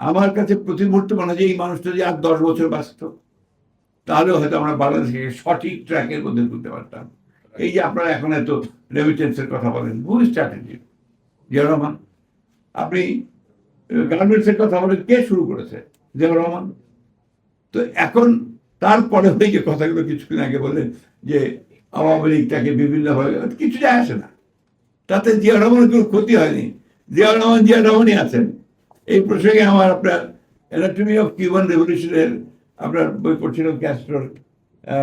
আমার কাছে প্রতি মুহূর্তে মনে হয় যে এই মানুষটা যে আর 10 বছর বাঁচত, তাহলেও হয়তো আমরা বাংলাদেশকে সঠিক ট্র্যাকের মধ্যে তুলতে পারতাম। এই যে আপনারা এখন এত রেমিটেন্সের কথা বলেন, ভুল স্ট্র্যাটেজি। জিয়া রহমান, আপনি গার্মেন্টসের কথা বলেন, কে শুরু করেছে? জিয়া রহমান। তো এখন তারপরে ওই যে কথাগুলো কিছুদিন আগে বললেন যে আওয়ামী লীগটাকে বিভিন্নভাবে, কিছু যায় আসে না, তাতে জিয়া রহমানের কোনো ক্ষতি হয়নি। জিয়া রহমানই আছেন। এই প্রসঙ্গে আমার আপনার অ্যানাটমি অফ কিউবান রেভলিউশনের আপনার বই পড়ছিলাম ক্যাস্ট্রোর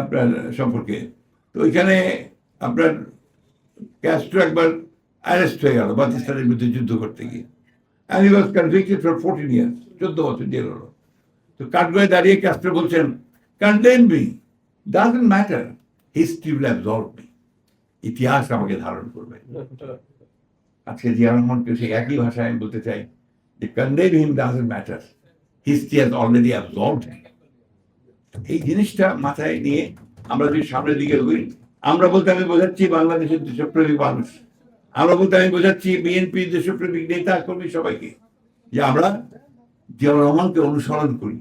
আপনার সম্পর্কে। তো ওইখানে আপনার ক্যাস্ট্রো একবার অ্যারেস্ট হয়ে গেল পাকিস্তানের বিরুদ্ধে যুদ্ধ করতে গিয়ে, and he was convicted for 14 years, 14 বছর জেল হলো। তো কাঠগড়ায় দাঁড়িয়ে ক্যাস্ট্রো বলছেন, condemn me, doesn't matter, history will absorb me, ইতিহাস আমাকে ধারণ করবে। আজকে জিয়া রহমানকে সেই একই ভাষায় আমি বলতে চাই যে condemn him doesn't matter, history has already absorbed him. এই জিনিসটা মাথায় নিয়ে আমরা যদি সামনের দিকে এগোই, আমরা বলতে আমি বোঝাচ্ছি বাংলাদেশের দেশপ্রেমিক মানুষ, আমরা বলতে আমি বোঝাচ্ছি বিএনপি দেশপ্রেমিক নেতা কর্মী সবাইকে, যে আমরা জিয়া রহমানকে অনুসরণ করি।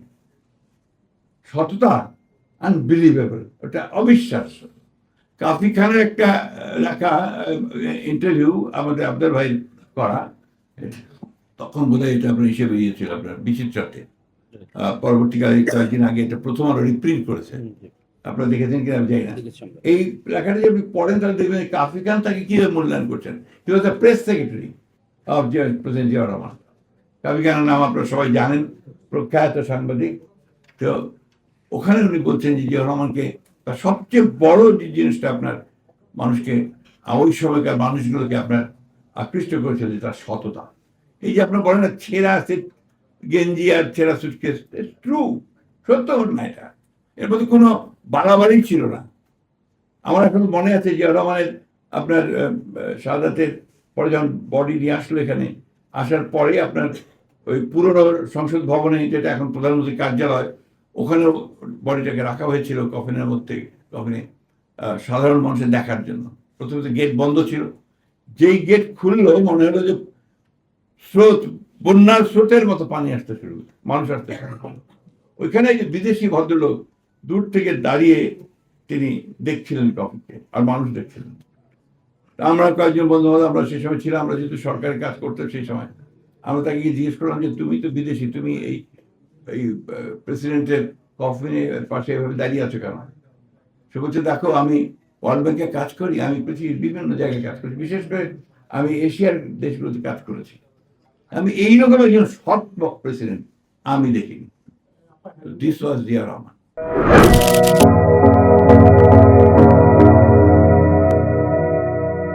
সততা আনবিলিভেবল, ওটা অবিশ্বাস্য। কাফি খানের একটা লেখা ইন্টারভিউ আমাদের আবদার ভাই করা, তখন বোধহয় এটা আপনার হিসেবে বেরিয়েছিল আপনার বিচিত্রাতে, পরবর্তীকালে কয়েকদিন আগে এটা প্রথম আলো রিপ্রিন্ট করেছে, আপনারা দেখেছেন কিনা আমি জানি না। এই লেখাটা যদি আপনি পড়েন তাহলে দেখবেন কাফি খান তাকে কিভাবে মূল্যায়ন করছেন। He was the press secretary of president Zia Rahman. Kafi খানের নাম আপনারা সবাই জানেন, প্রখ্যাত সাংবাদিক। তো ওখানে উনি বলছেন যে জিয়া রহমানকে তার সবচেয়ে বড় যে জিনিসটা আপনার মানুষকে, ওই সময়কার মানুষগুলোকে আপনার আকৃষ্ট করেছে যে তার সততা। এই যে আপনার বলেন না ছেঁড়া গেঞ্জি আর ছেঁড়া সুটকেস, ট্রু, সত্য ঘটনা এটা, এর মধ্যে কোনো বাড়াবাড়ি ছিল না। আমার এখন মনে আছে জিয়া রহমানের আপনার শাহাদাতের পরে যখন বডি নিয়ে আসলো এখানে, আসার পরে আপনার ওই পুরনো সংসদ ভবনে, যেটা এখন প্রধানমন্ত্রীর কার্যালয়, ওখানে বডিটাকে রাখা হয়েছিল কফিনের মধ্যে, কফিনে সাধারণ মানুষের দেখার জন্য। প্রথমত গেট বন্ধ ছিল, যেই গেট খুললো মনে হলো যে স্রোত, বন্যার স্রোতের মতো পানি আসতে শুরু, মানুষ আসতে শুরু করলো। ওইখানে যে বিদেশি ভদ্রলোক দূর থেকে দাঁড়িয়ে তিনি দেখছিলেন কফিকে, আর মানুষ দেখছিলেন। আমরা কয়েকজন বন্ধু বান্ধব আমরা সেই সময় ছিলাম, আমরা যেহেতু সরকারের কাজ করতাম সেই সময়, আমরা তাকে জিজ্ঞেস করলাম যে তুমি তো বিদেশি, তুমি এই প্রেসিডেন্টের কফিনের পাশে এভাবে দাঁড়িয়ে আছো কেন? সে বলছে, দেখো আমি ওয়ার্ল্ড ব্যাংকে কাজ করি, আমি পৃথিবীর বিভিন্ন জায়গায় কাজ করি, বিশেষ করে আমি এশিয়ার দেশগুলোতে কাজ করেছি, আমি এইরকম একজন সৎ প্রেসিডেন্ট আমি দেখিনি। This was Zia Rahman.